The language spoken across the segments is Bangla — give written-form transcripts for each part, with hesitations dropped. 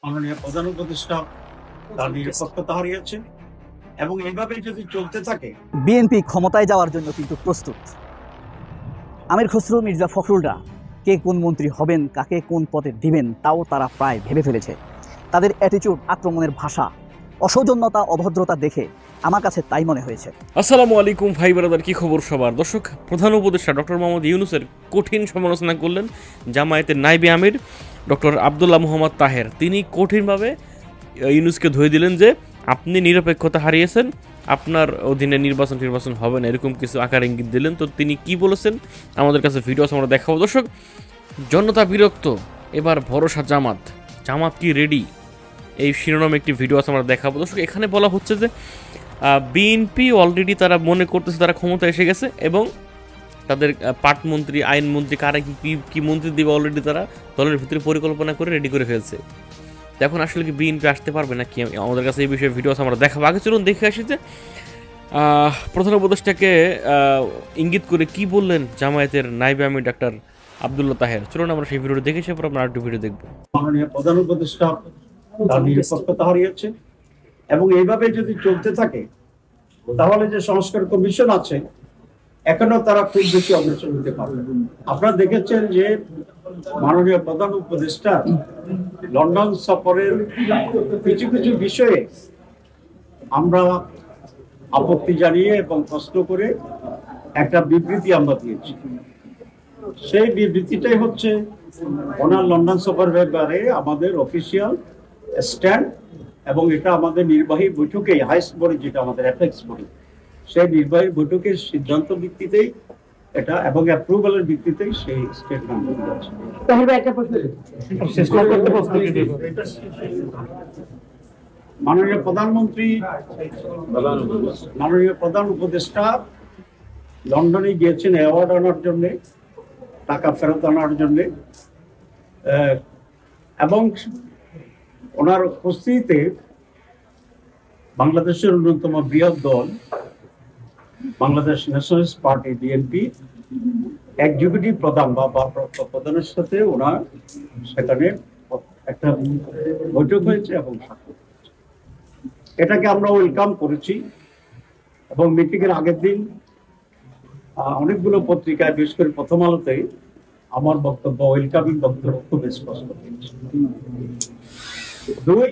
মাননীয় প্রধান উপদেষ্টা তার নিরপেক্ষতা হারিয়েছে এবং এইভাবে যদি চলতে থাকে বিএনপি ক্ষমতায় যাওয়ার জন্য কিন্তু প্রস্তুত। আমির খসরু মির্জা ফখরুলরা কে কোন মন্ত্রী হবেন, কাকে কোন পদে দিবেন তাও তারা প্রায় ভেবে ফেলেছে। তাদের অ্যাটিটিউড, আক্রমণের ভাষা, অসৌজন্যতা, অভদ্রতা দেখে আমার কাছে তাই মনে হয়েছে। আসসালামু আলাইকুম ভাই ব্রাদার, কি খবর সবার? দর্শক, প্রধান উপদেষ্টা ডক্টর মোহাম্মদ ইউনূসের কঠিন সমালোচনা করলেন জামায়াতের নায়েবে আমির ডক্টর আব্দুল্লাহ মোহাম্মদ তাহের। তিনি কঠিনভাবে ইউনূসকে ধরে দিলেন যে আপনি নিরপেক্ষতা হারিয়েছেন, আপনার অধীনে নির্বাচন হবে না, এরকম কিছু আকার ইঙ্গিত দিলেন। তো তিনি কি বলেছেন আমাদের কাছে ভিডিও আমরা দেখাবো। দর্শক, জনতা বিরক্ত, এবার ভরসা জামাত, জামাত কি রেডি, এই শিরোনামে একটি ভিডিও আমরা দেখাবো। দর্শক, এখানে বলা হচ্ছে যে বিএনপি অলরেডি তারা মনে করতেছে তারা ক্ষমতা এসে গেছে এবং তাদের পাটমন্ত্রী, আইনমন্ত্রী, কারা কি মন্ত্রী দিবে অলরেডি তারা দলের ভিতরে পরিকল্পনা করে রেডি করে ফেলছে। এখন আসলে কি বিএনপি আসতে পারবে না কি, আমাদের কাছে এই বিষয়ে ভিডিও আমরা দেখাবো। আগে চলুন দেখে আসি যে প্রধান উপদেষ্টাকে ইঙ্গিত করে কি বললেন জামায়াতের নায়েবে আমির ডাক্তার আব্দুল্লাহ তাহের। চলুন আমরা সেই ভিডিওটা দেখে এসে পর আমরা আরেকটু ভিডিও দেখবো। মাননীয় প্রধান উপদেষ্টা তার নিরপেক্ষতা হারিয়েছে এবং এইভাবে যদি চলতে থাকে তাহলে যে সংস্কার কমিশন আছে এখনো তারা খুব বেশি অগ্রসর হতে পারবে। আপনারা দেখেছেন যে মাননীয় প্রধান উপদেষ্টা লন্ডন সফরের কিছু কিছু বিষয়ে আমরা আপত্তি জানিয়ে এবং প্রশ্ন করে একটা বিবৃতি আমরা দিয়েছি। সেই বিবৃতিটাই হচ্ছে ওনার লন্ডন সফর ব্যাপারে আমাদের অফিসিয়াল স্ট্যান্ড, এবং এটা আমাদের নির্বাহী বৈঠকে হাইস্ট বডি, যেটা আমাদের অ্যাপেক্স বডি, সেই নির্বাহী বৈঠকের সিদ্ধান্ত ভিত্তিতেই এটা এবং অ্যাপ্রুভালের ভিত্তিতেই সেই স্টেটমেন্ট আছে। মাননীয় প্রধানমন্ত্রী, মাননীয় প্রধান উপদেষ্টা লন্ডনে গিয়েছেন অ্যাওয়ার্ড আনার জন্য, টাকা ফেরত আনার জন্য, এবং ওনার উপস্থিতিতে বাংলাদেশের অন্যতম বৃহৎ দল Bangladesh nationalist party BNP executive প্রধান বা প্রধানের সাথে ওনার সেখানে একটা বৈঠক হয়েছে এবং এটাকে আমরা ওয়েলকাম করেছি। এবং মিটিং এর আগের দিন অনেকগুলো পত্রিকায়, বিশেষ করে প্রথম আলোতে আমার বক্তব্য, ওয়েলকামিং বক্তব্য খুব স্পষ্ট। দুই,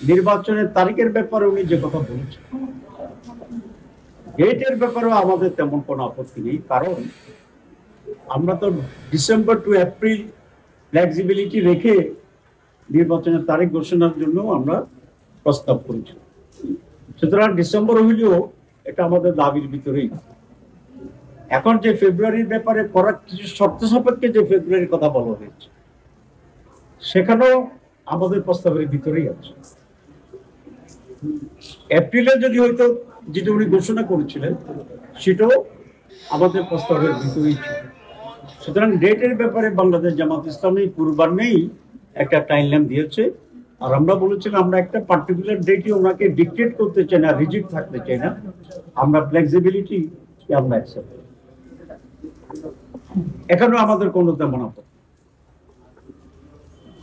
নির্বাচনের তারিখের ব্যাপারে উনি যে কথা বলেছেন, ডেটের ব্যাপারেও আমাদের তেমন কোনো আপত্তি নেই, কারণ আমরা তো ডিসেম্বর টু এপ্রিল ফ্লেক্সিবিলিটি রেখে নির্বাচনের তারিখ ঘোষণার জন্য আমরা প্রস্তাব করেছি। সুতরাং ডিসেম্বর হইলেও এটা আমাদের দাবির ভিতরেই। এখন যে ফেব্রুয়ারির ব্যাপারে করার কিছু শর্ত সাপেক্ষে যে ফেব্রুয়ারির কথা বলা হয়েছে, সেখানেও আমাদের প্রস্তাবের ভিতরেই আছে। এপ্রিলে যদি হয়তো যেটা উনি ঘোষণা করেছিলেন সেটাও আমাদের প্রস্তাবের ভিতরেই ছিল। সুতরাং ডেটের ব্যাপারে বাংলাদেশ জামাত ইসলামী পূর্বাহ্নেই একটা টাইমলাইন দিয়েছে, আর আমরা বলেছিলাম আমরা একটা পার্টিকুলার ডেটে ওনাকে ডিকটেট করতে চাই না, রিজিড থাকতে চাই না, আমরা ফ্লেক্সিবিলিটি আমরা অ্যাকসেপ্ট করি। এখানেও আমাদের কোনো তেমন আপত্তি।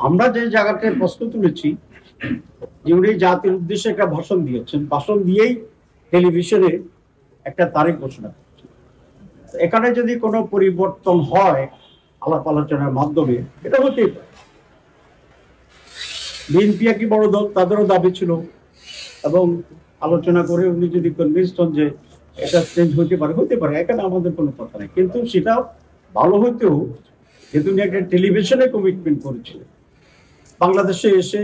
আমরা যে জায়গাটায় প্রশ্ন তুলেছি যে উনি জাতির উদ্দেশ্যে একটা ভাষণ দিয়েছেন, ভাষণ দিয়েই টেলিভিশনে একটা তারিখ ঘোষণা করছেন। এখানে যদি কোনো পরিবর্তন হয় আলাপ আলোচনার মাধ্যমে, এটা হতেই পারে। বিএনপি একই বড় দল, তাদেরও দাবি ছিল, এবং আলোচনা করে উনি যদি কনভিন্সড হন যে এটা চেঞ্জ হতে পারে, এখানে আমাদের কোনো কথা নেই। কিন্তু সেটা ভালো হইতেও যেহেতু উনি একটা টেলিভিশনে কমিটমেন্ট করেছিলেন, বাংলাদেশে এসে।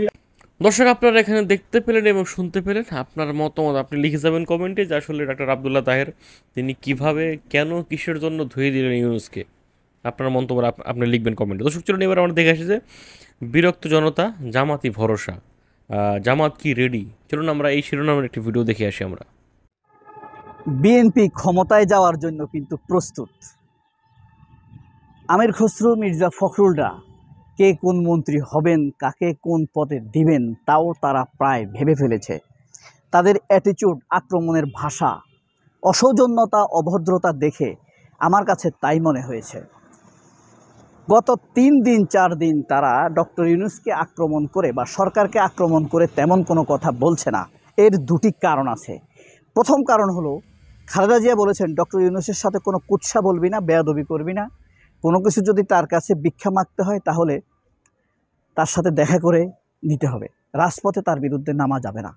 দর্শক, আপনারা এখানে দেখতে পেলেন এবং শুনতে পেলেন। আপনার মতামত আপনি লিখে যাবেন কমেন্টে যে আসলে ডাক্তার আব্দুল্লাহ তাহের তিনি কিভাবে, কেন, কিসের জন্য ধুয়ে দিলেন ইউনূসকে। আপনার মন্তব্য আপনি লিখবেন কমেন্টে। দর্শক, চলুন এবার আমরা দেখে আসি যে বিরক্ত জনতা, জামাতি ভরসা, জামাত কি রেডি। চলুন আমরা এই শিরোনামের একটি ভিডিও দেখে আসি আমরা। বিএনপি ক্ষমতায় যাওয়ার জন্য কিন্তু প্রস্তুত। আমির খসরু মির্জা ফখরুলরা কে কোন মন্ত্রী হবেন, কাকে কোন পদে দিবেন তাও তারা প্রায় ভেবে ফেলেছে। তাদের অ্যাটিটিউড, আক্রমণের ভাষা, অসৌজন্যতা, অভদ্রতা দেখে আমার কাছে তাই মনে হয়েছে। গত 3 দিন 4 দিন তারা ডক্টর ইউনূসকে আক্রমণ করে বা সরকারকে আক্রমণ করে তেমন কোনো কথা বলছে না। এর দুটি কারণ আছে। প্রথম কারণ হলো, খালেদা জিয়া বলেছেন ডক্টর ইউনূসের সাথে কোনো কুৎসা বলবি না, বেয়াদবি করবি না, কোনো কিছু যদি তার কাছে ভিক্ষা মাগতে হয় তাহলে তার সাথে দেখা করে নিতে হবে, রাজপথে তার বিরুদ্ধে নামা যাবে না।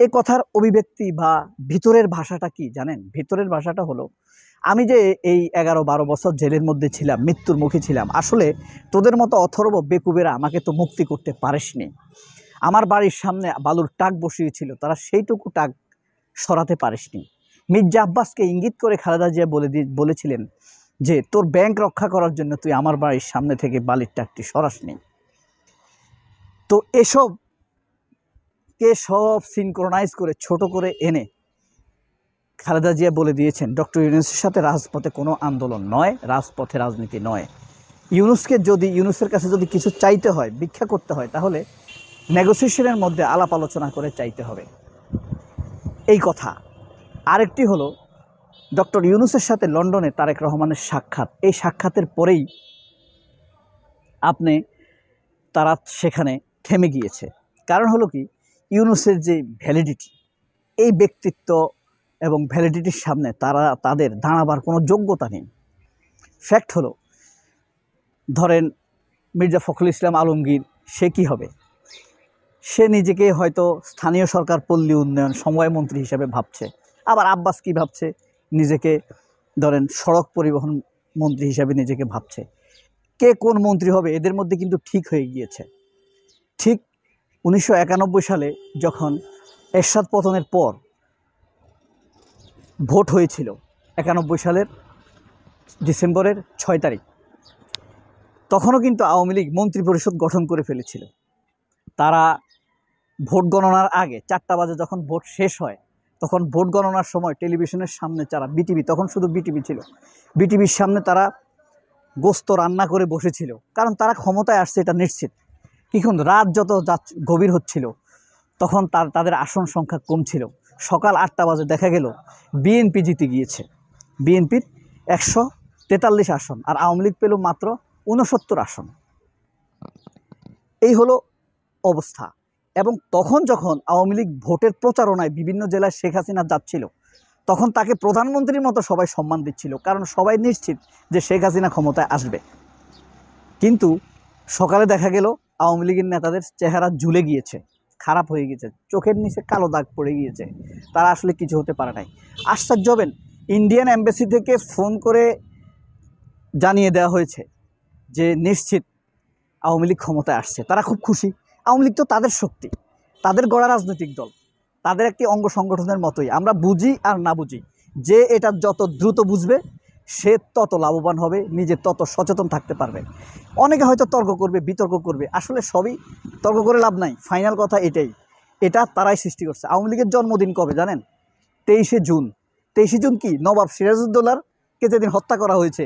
এই কথার অভিব্যক্তি বা ভিতরের ভাষাটা কি জানেন? ভিতরের ভাষাটা হলো, আমি যে এই 11-12 বছর জেলের মধ্যে ছিলাম, মৃত্যুর মুখে ছিলাম, আসলে তোদের মতো অথর্ব বেকুবেরা আমাকে তো মুক্তি করতে পারিসনি। আমার বাড়ির সামনে বালুর টাক বসিয়েছিল, তারা সেইটুকু টাক সরাতে পারিসনি। মির্জা আব্বাসকে ইঙ্গিত করে খালেদা জিয়া বলেছিলেন যে তোর ব্যাংক রক্ষা করার জন্য তুই আমার বাড়ির সামনে থেকে বালির টাকটি সরাসনি। তো এসব সব সিনক্রোনাইজ করে ছোট করে এনে খালেদা জিয়া বলে দিয়েছেন ডক্টর ইউনূসের সাথে রাজপথে কোনো আন্দোলন নয়, রাজপথে রাজনীতি নয়। ইউনূসের কাছে যদি কিছু চাইতে হয়, ভিক্ষা করতে হয়, তাহলে নেগোসিয়েশনের মধ্যে আলাপ আলোচনা করে চাইতে হবে, এই কথা। আরেকটি হলো, ডক্টর ইউনূসের সাথে লন্ডনে তারেক রহমানের সাক্ষাৎ। এই সাক্ষাতের পরেই তারা সেখানে থেমে গিয়েছে। কারণ হলো কি, ইউনূসের যে ভ্যালিডিটি, এই ব্যক্তিত্ব এবং ভ্যালিডিটির সামনে তাদের দাঁড়াবার কোনো যোগ্যতা নেই। ফ্যাক্ট হলো, ধরেন মির্জা ফখরুল ইসলাম আলমগীর, সে কি হবে? সে নিজেকে হয়তো স্থানীয় সরকার, পল্লী উন্নয়ন, সমবায় মন্ত্রী হিসেবে ভাবছে। আবার আব্বাস কি ভাবছে? নিজেকে ধরেন সড়ক পরিবহন মন্ত্রী হিসেবে নিজেকে ভাবছে। কে কোন মন্ত্রী হবে এদের মধ্যে কিন্তু ঠিক হয়ে গিয়েছে। ঠিক 1991 সালে যখন এরশাদ পতনের পর ভোট হয়েছিল, 91 সালের ডিসেম্বরের 6 তারিখ, তখনও কিন্তু আওয়ামী লীগ মন্ত্রী পরিষদ গঠন করে ফেলেছিল। তারা ভোট গণনার আগে 4টা বাজে যখন ভোট শেষ হয়, তখন ভোট গণনার সময় টেলিভিশনের সামনে তারা বিটিভি, তখন শুধু বিটিভি ছিল, বিটিভির সামনে তারা গোস্ত রান্না করে বসেছিল। কারণ তারা ক্ষমতায় আসছে এটা নিশ্চিত। কিন্তু রাত যত গভীর হচ্ছিল তখন তাদের আসন সংখ্যা কম ছিল। সকাল 8টা বাজে দেখা গেল বিএনপি জিতে গিয়েছে। বিএনপির 143 আসন, আর আওয়ামী লীগ পেল মাত্র 69 আসন। এই হলো অবস্থা। এবং তখন যখন আওয়ামী লীগ ভোটের প্রচারণায় বিভিন্ন জেলায় শেখ হাসিনা যাচ্ছিল, তখন তাকে প্রধানমন্ত্রীর মতো সবাই সম্মান দিচ্ছিল, কারণ সবাই নিশ্চিত যে শেখ হাসিনা ক্ষমতায় আসবে। কিন্তু সকালে দেখা গেল আওয়ামী লীগের নেতাদের চেহারা ঝুলে গিয়েছে, খারাপ হয়ে গিয়েছে, চোখের নিচে কালো দাগ পড়ে গিয়েছে, তারা আসলে কিছু হতে পারে নাই। আশ্চর্য হবেন, ইন্ডিয়ান এম্বাসি থেকে ফোন করে জানিয়ে দেওয়া হয়েছে যে নিশ্চিত আওয়ামী লীগ ক্ষমতায় আসছে। তারা খুব খুশি। আওয়ামী লীগ তো তাদের শক্তি, তাদের গড়া রাজনৈতিক দল, তাদের একটি অঙ্গ সংগঠনের মতোই। আমরা বুঝি আর না বুঝি, যে এটা যত দ্রুত বুঝবে সে তত লাভবান হবে, নিজে তত সচেতন থাকতে পারবে। অনেকে হয়তো তর্ক করবে, বিতর্ক করবে, আসলে সবই তর্ক করে লাভ নাই। ফাইনাল কথা এটাই, এটা তারাই সৃষ্টি করছে। আওয়ামী লীগের জন্মদিন কবে জানেন? 23শে জুন। 23শে জুন কি নবাব সিরাজউদ্দৌলাকে যেদিন হত্যা করা হয়েছে,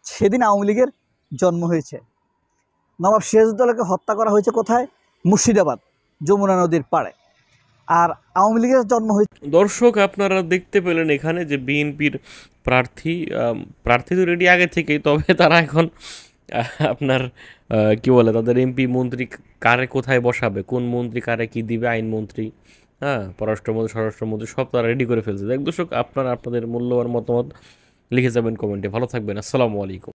সেদিন আওয়ামী লীগের জন্ম হয়েছে। নবাব সিরাজউদ্দৌলাকে হত্যা করা হয়েছে কোথায়? মুর্শিদাবাদ, যমুনা নদীর পাড়ে। আর আওয়ামী লীগের জন্ম হয়েছে। দর্শক, আপনারা দেখতে পেলেন এখানে যে বিএনপির প্রার্থী তো রেডি আগে থেকেই, তবে তারা এখন আপনার কি বলে, তাদের এমপি মন্ত্রী কারে কোথায় বসাবে, কোন মন্ত্রী কারে কি দিবে, আইনমন্ত্রী, হ্যাঁ, পররাষ্ট্রমন্ত্রী, স্বরাষ্ট্রমন্ত্রী, সব তারা রেডি করে ফেলছে। দেখ দর্শক, আপনারা আপনাদের মূল্যবান মতামত লিখে যাবেন কমেন্টে। ভালো থাকবেন। আসসালামু আলাইকুম।